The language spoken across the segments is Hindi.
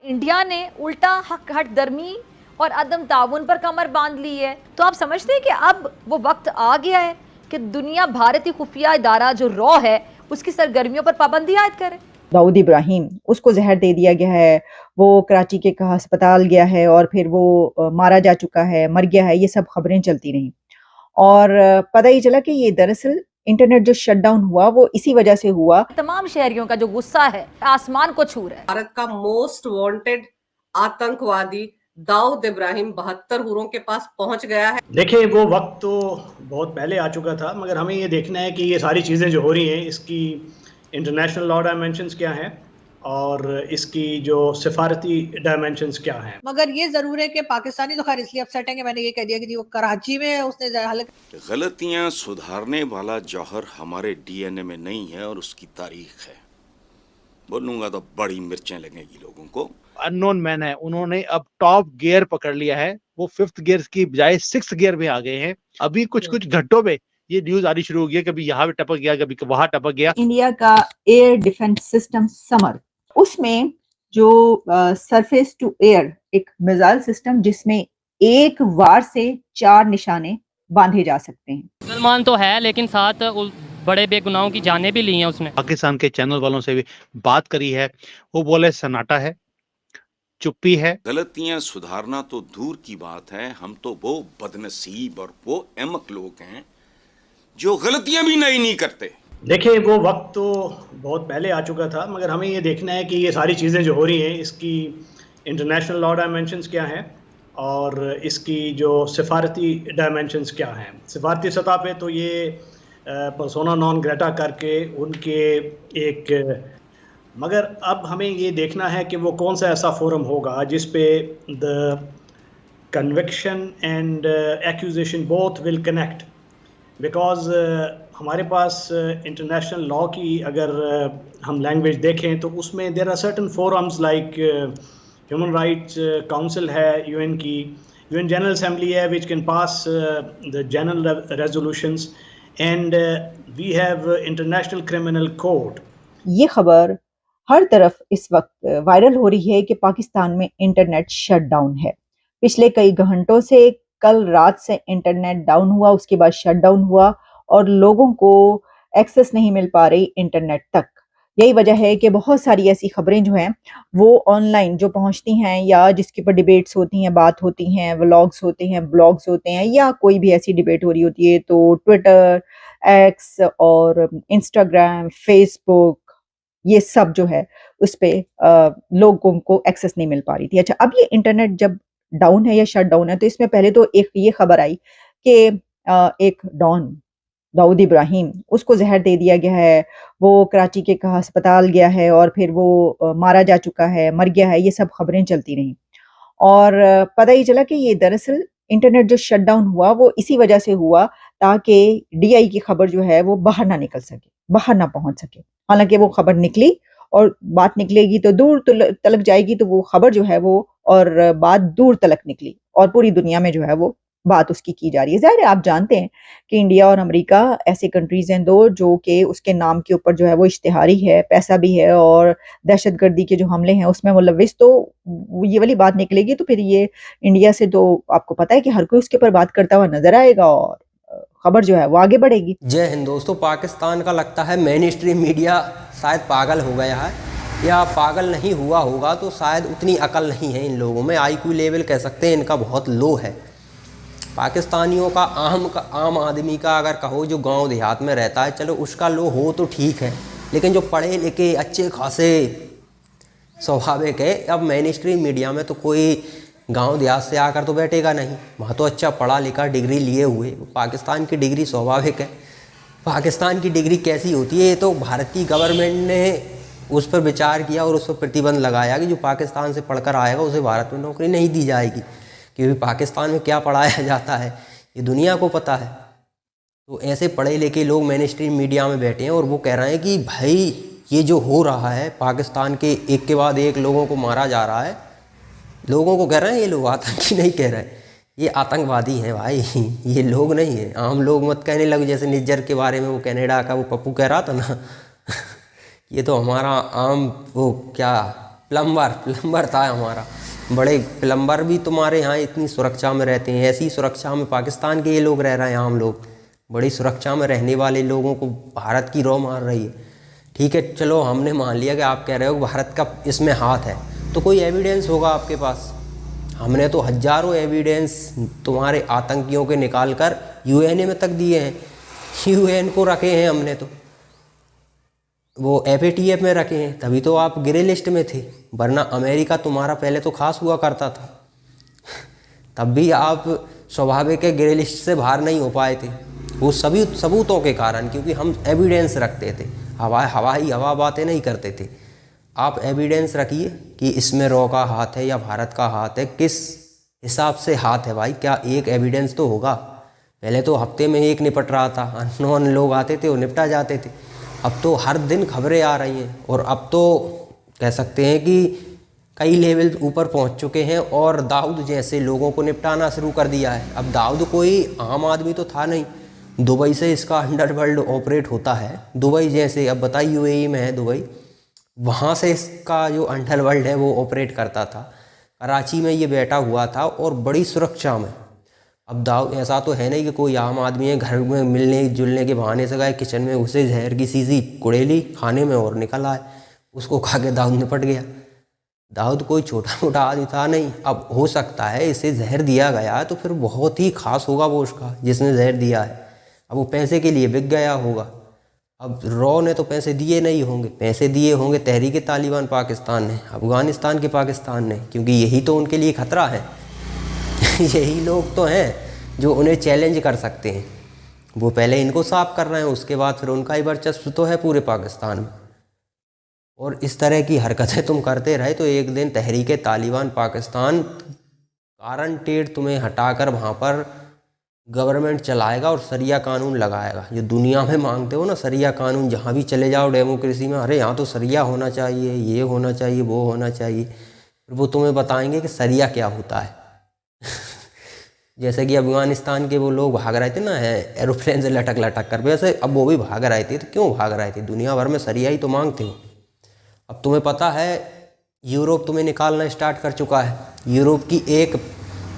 इंडिया ने उल्टा हट दर्मी और अदम ताउन पर कमर बांध ली है। तो आप समझते हैं कि अब वो वक्त आ गया है कि दुनिया भारतीय खुफिया इदारा जो रॉ है उसकी सरगर्मियों पर पाबंदी आयद करे। दाऊद इब्राहिम, उसको जहर दे दिया गया है, वो कराची के कहा अस्पताल गया है और फिर वो मारा जा चुका है, मर गया है, ये सब खबरें चलती रहीं। और पता ही चला कि ये दरअसल इंटरनेट जो शटडाउन हुआ वो इसी वजह से हुआ। तमाम शहरियों का जो गुस्सा है आसमान को छू रहा है। भारत का मोस्ट वांटेड आतंकवादी दाऊद इब्राहिम 72 हुरों के पास पहुंच गया है। देखिए, वो वक्त तो बहुत पहले आ चुका था, मगर हमें ये देखना है कि ये सारी चीज़ें जो हो रही हैं इसकी इंटरनेशनल लॉ डायमेंशंस क्या हैं और इसकी जो सिफारती डायमेंशंस क्या हैं। मगर ये जरूर है कि पाकिस्तानी तो खैर इसलिए अपसेट है कि मैंने ये कह दिया कि वो कराची में उसने गलतियां सुधारने वाला जौहर हमारे डीएनए में नहीं है और उसकी तारीख है। बोलूंगा तो बड़ी मिर्चें लगेगी लोगों को। अननोन मैन है, उन्होंने अब टॉप गियर पकड़ लिया है, वो 5th गियर की बजाय 6th गियर में आ गए हैं। अभी कुछ घंटों में ये न्यूज आनी शुरू हो गई, कभी यहाँ पे टपक गया, कभी वहां टपक गया। इंडिया का एयर डिफेंस सिस्टम समर, उसमें जो सरफेस टू एयर एक मिसाइल सिस्टम जिसमें एक वार से 4 निशाने बांधे जा सकते हैं। मुसलमान तो है लेकिन साथ बड़े बेगुनाहों की जानें भी ली हैं उसने। पाकिस्तान के चैनल वालों से भी बात करी है, वो बोले सन्नाटा है, चुप्पी है। गलतियां सुधारना तो दूर की बात है, हम तो वो बदनसीब और वो अहमक लोग हैं जो गलतियां भी नहीं करते। देखिए, वो वक्त तो बहुत पहले आ चुका था, मगर हमें ये देखना है कि ये सारी चीज़ें जो हो रही हैं इसकी इंटरनेशनल लॉ डायमेंशंस क्या हैं और इसकी जो सिफारती डायमेंशंस क्या हैं। सिफारती सतह पे तो ये पर्सोना नॉन ग्रेटा करके उनके एक, मगर अब हमें ये देखना है कि वो कौन सा ऐसा फोरम होगा जिस पे the conviction and accusation both will connect. Because हमारे पास इंटरनेशनल लॉ की अगर हम लैंग्वेज देखें तो उसमें there are certain forums like human rights council है यूएन की, यूएन जनरल असेंबली है which can pass the general resolutions and we have international criminal court. ये खबर हर तरफ इस वक्त वायरल हो रही है कि पाकिस्तान में इंटरनेट शटडाउन है। पिछले कई घंटों से, कल रात से इंटरनेट डाउन हुआ, उसके बाद शटडाउन हुआ और लोगों को एक्सेस नहीं मिल पा रही इंटरनेट तक। यही वजह है कि बहुत सारी ऐसी खबरें जो हैं वो ऑनलाइन जो पहुंचती हैं या जिसके ऊपर डिबेट्स होती हैं, बात होती हैं, व्लॉग्स होते हैं, ब्लॉग्स होते हैं या कोई भी ऐसी डिबेट हो रही होती है तो ट्विटर, एक्स और इंस्टाग्राम, फेसबुक, ये सब जो है उस पे लोगों को एक्सेस नहीं मिल पा रही थी। अच्छा, अब ये इंटरनेट जब डाउन है या शट डाउन है तो इसमें पहले तो एक ये खबर आई कि एक डॉन दाऊद इब्राहिम, उसको जहर दे दिया गया है, वो कराची के कहा अस्पताल गया है और फिर वो मारा जा चुका है, मर गया है, ये सब खबरें चलती रहीं। और पता ही चला कि ये दरअसल इंटरनेट जो शटडाउन हुआ वो इसी वजह से हुआ ताकि डीआई की खबर जो है वो बाहर ना निकल सके, बाहर ना पहुंच सके। हालांकि वो खबर निकली और बात निकलेगी तो दूर तलक जाएगी, तो वो खबर जो है वो और बात दूर तलक निकली और पूरी दुनिया में जो है वो बात उसकी की जा रही है। ज़ाहिर है आप जानते हैं कि इंडिया और अमेरिका ऐसे कंट्रीज हैं दो जो कि उसके नाम के ऊपर जो है वो इश्तिहारी है, पैसा भी है और दहशतगर्दी के जो हमले हैं उसमें मुलविस, तो ये वाली बात निकलेगी तो फिर ये इंडिया से तो आपको पता है कि हर कोई उसके ऊपर बात करता हुआ नजर आएगा और खबर जो है वो आगे बढ़ेगी। जय हिंद दोस्तों। पाकिस्तान का लगता है मेन स्ट्रीम मीडिया शायद पागल हो गया है, या पागल नहीं हुआ होगा तो शायद उतनी अकल नहीं है इन लोगों में। आईक्यू लेवल कह सकते हैं इनका बहुत लो है। पाकिस्तानियों का आम आदमी का अगर कहो जो गांव देहात में रहता है, चलो उसका लो हो तो ठीक है, लेकिन जो पढ़े लिखे अच्छे खासे स्वाभाविक है, अब मेन स्ट्रीम मीडिया में तो कोई गांव देहात से आकर तो बैठेगा नहीं, वहाँ तो अच्छा पढ़ा लिखा डिग्री लिए हुए। पाकिस्तान की डिग्री स्वाभाविक है। पाकिस्तान की डिग्री कैसी होती है, ये तो भारतीय गवर्नमेंट ने उस पर विचार किया और उस पर प्रतिबंध लगाया कि जो पाकिस्तान से पढ़कर आएगा उसे भारत में नौकरी नहीं दी जाएगी, क्योंकि पाकिस्तान में क्या पढ़ाया जाता है ये दुनिया को पता है। तो ऐसे पढ़े लिखे लोग मेन स्ट्रीम मीडिया में बैठे हैं और वो कह रहे हैं कि भाई ये जो हो रहा है, पाकिस्तान के एक के बाद एक लोगों को मारा जा रहा है, लोगों को कह रहे हैं, ये लोग आतंकी नहीं कह रहे हैं, ये आतंकवादी हैं भाई, ये लोग नहीं हैं। आम लोग मत कहने लगे, जैसे निज्जर के बारे में वो कनाडा का वो पप्पू कह रहा था ना ये तो हमारा आम वो क्या प्लम्बर था हमारा। बड़े प्लम्बर भी तुम्हारे यहाँ इतनी सुरक्षा में रहते हैं, ऐसी सुरक्षा में पाकिस्तान के ये लोग रह रहे हैं। हम लोग बड़ी सुरक्षा में रहने वाले लोगों को भारत की रौ मार रही है। ठीक है, चलो हमने मान लिया कि आप कह रहे हो भारत का इसमें हाथ है, तो कोई एविडेंस होगा आपके पास। हमने तो हजारों एविडेंस तुम्हारे आतंकियों के निकाल कर यूएनए में तक दिए हैं, यूएन को रखे हैं हमने, तो वो एफएटीएफ में रखे हैं, तभी तो आप ग्रे लिस्ट में थे। वरना अमेरिका तुम्हारा पहले तो खास हुआ करता था, तब भी आप स्वाभाविक है ग्रे लिस्ट से बाहर नहीं हो पाए थे, वो सभी सबूतों के कारण, क्योंकि हम एविडेंस रखते थे। हवा बातें नहीं करते थे। आप एविडेंस रखिए कि इसमें रॉ का हाथ है या भारत का हाथ है, किस हिसाब से हाथ है भाई, क्या एक एविडेंस तो होगा। पहले तो हफ्ते में एक निपट रहा था, अननोन लोग आते थे वो निपटा जाते थे। अब तो हर दिन खबरें आ रही हैं, और अब तो कह सकते हैं कि कई लेवल ऊपर पहुंच चुके हैं, और दाऊद जैसे लोगों को निपटाना शुरू कर दिया है। अब दाऊद कोई आम आदमी तो था नहीं, दुबई से इसका अंडरवर्ल्ड ऑपरेट होता है। दुबई जैसे, अब बताइए यूएई में है दुबई, वहाँ से इसका जो अंडरवर्ल्ड है वो ऑपरेट करता था। कराची में ये बैठा हुआ था और बड़ी सुरक्षा में। अब दाऊद ऐसा तो है नहीं कि कोई आम आदमी है घर में मिलने जुलने के बहाने से गए किचन में, उसे जहर की सीसी कुड़ेली खाने में और निकल आए, उसको खा के दाऊद निपट गया। दाऊद कोई छोटा मोटा आदमी था नहीं। अब हो सकता है इसे जहर दिया गया तो फिर बहुत ही खास होगा वो उसका जिसने जहर दिया है। अब वो पैसे के लिए बिक गया होगा। अब रॉ ने तो पैसे दिए नहीं होंगे, पैसे दिए होंगे तहरीक तालिबान पाकिस्तान ने, अफ़गानिस्तान के पाकिस्तान ने, क्योंकि यही तो उनके लिए ख़तरा है। यही लोग तो हैं जो उन्हें चैलेंज कर सकते हैं। वो पहले इनको साफ कर रहे हैं, उसके बाद फिर उनका ही वर्चस्व तो है पूरे पाकिस्तान में। और इस तरह की हरकतें तुम करते रहे तो एक दिन तहरीक तालिबान पाकिस्तान गारंटेड तुम्हें हटाकर वहाँ पर गवर्नमेंट चलाएगा और सरिया कानून लगाएगा। जो दुनिया में मांगते हो ना सरिया कानून, जहाँ भी चले जाओ डेमोक्रेसी में, अरे यहाँ तो सरिया होना चाहिए, ये होना चाहिए, वो होना चाहिए। फिर वो तुम्हें बताएंगे कि सरिया क्या होता है। जैसे कि अफ़गानिस्तान के वो लोग भाग रहे थे ना एरोप्लेन से लटक लटक कर, वैसे अब वो भी भाग रहे थे। तो क्यों भाग रहे थे? दुनिया भर में सरिया ही तो मांगते हो। अब तुम्हें पता है यूरोप तुम्हें निकालना स्टार्ट कर चुका है। यूरोप की एक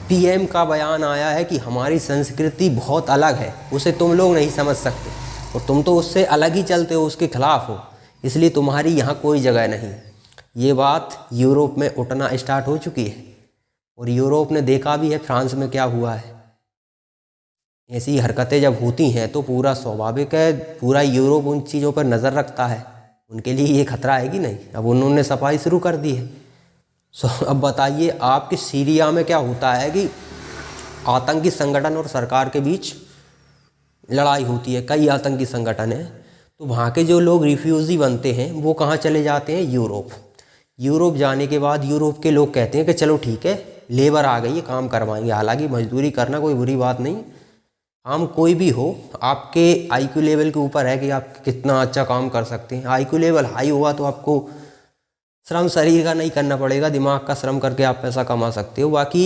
पीएम का बयान आया है कि हमारी संस्कृति बहुत अलग है, उसे तुम लोग नहीं समझ सकते, और तुम तो उससे अलग ही चलते हो, उसके खिलाफ हो, इसलिए तुम्हारी यहाँ कोई जगह नहीं। ये बात यूरोप में उठना स्टार्ट हो चुकी है, और यूरोप ने देखा भी है फ्रांस में क्या हुआ है। ऐसी हरकतें जब होती हैं तो पूरा स्वाभाविक है पूरा यूरोप उन चीज़ों पर नज़र रखता है। उनके लिए ये खतरा है कि नहीं। अब उन्होंने सफाई शुरू कर दी है। अब बताइए आपके सीरिया में क्या होता है कि आतंकी संगठन और सरकार के बीच लड़ाई होती है। कई आतंकी संगठन हैं, तो वहाँ के जो लोग रिफ्यूजी बनते हैं वो कहाँ चले जाते हैं? यूरोप। यूरोप जाने के बाद यूरोप के लोग कहते हैं कि चलो ठीक है, लेबर आ गई है, काम करवाएंगे। हालांकि मजदूरी करना कोई बुरी बात नहीं, काम कोई भी हो, आपके आईक्यू लेवल के ऊपर है कि आप कितना अच्छा काम कर सकते हैं। आईक्यू लेवल हाई होगा तो आपको श्रम शरीर का नहीं करना पड़ेगा, दिमाग का श्रम करके आप पैसा कमा सकते हो। बाकी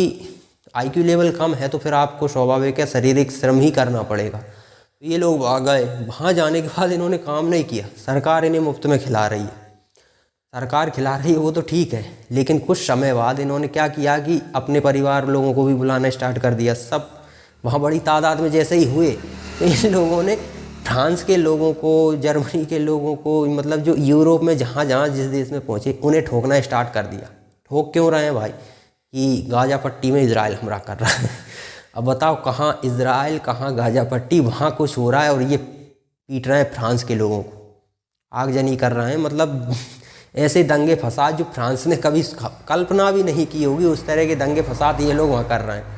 आईक्यू लेवल कम है तो फिर आपको स्वाभाविक है शारीरिक श्रम ही करना पड़ेगा। तो ये लोग आ गए, वहाँ जाने के बाद इन्होंने काम नहीं किया, सरकार इन्हें मुफ्त में खिला रही है। सरकार खिला रही है वो तो ठीक है, लेकिन कुछ समय बाद इन्होंने क्या किया कि अपने परिवार लोगों को भी बुलाना स्टार्ट कर दिया। सब वहाँ बड़ी तादाद में जैसे ही हुए तो इन लोगों ने फ्रांस के लोगों को, जर्मनी के लोगों को, मतलब जो यूरोप में जहाँ जहाँ जिस देश में पहुँचे उन्हें ठोकना स्टार्ट कर दिया। ठोक क्यों रहे हैं भाई? कि गाजा पट्टी में इजराइल हमला कर रहा है। अब बताओ कहाँ इजराइल, कहाँ गाजा पट्टी, वहाँ कुछ हो रहा है और ये पीट रहे हैं फ्रांस के लोगों को, आगजनी कर रहे हैं। मतलब ऐसे दंगे फसाद जो फ्रांस ने कभी कल्पना भी नहीं की होगी, उस तरह के दंगे फसाद ये लोग वहाँ कर रहे हैं।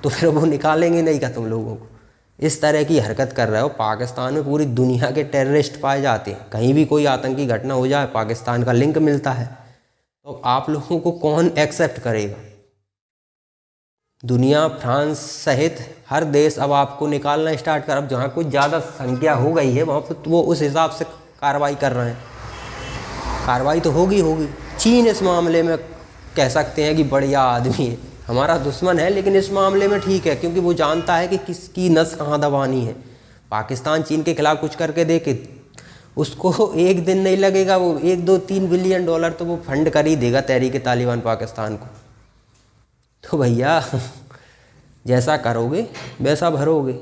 तो फिर वो निकालेंगे नहीं क्या तुम लोगों को? इस तरह की हरकत कर रहे हो। पाकिस्तान में पूरी दुनिया के टेररिस्ट पाए जाते हैं, कहीं भी कोई आतंकी घटना हो जाए पाकिस्तान का लिंक मिलता है। तो आप लोगों को कौन एक्सेप्ट करेगा? दुनिया, फ्रांस सहित हर देश अब आपको निकालना स्टार्ट कर। अब जहाँ कुछ ज़्यादा संख्या हो गई है वहाँ पर वो उस हिसाब से कार्रवाई कर रहे हैं। कार्रवाई तो होगी। चीन इस मामले में कह सकते हैं कि बढ़िया आदमी है, हमारा दुश्मन है, लेकिन इस मामले में ठीक है क्योंकि वो जानता है कि किसकी नस कहाँ दबानी है। पाकिस्तान चीन के खिलाफ कुछ करके देखे, उसको एक दिन नहीं लगेगा, वो 1-2-3 बिलियन डॉलर तो वो फंड कर ही देगा तहरीक तालिबान पाकिस्तान को। तो भैया जैसा करोगे वैसा भरोगे।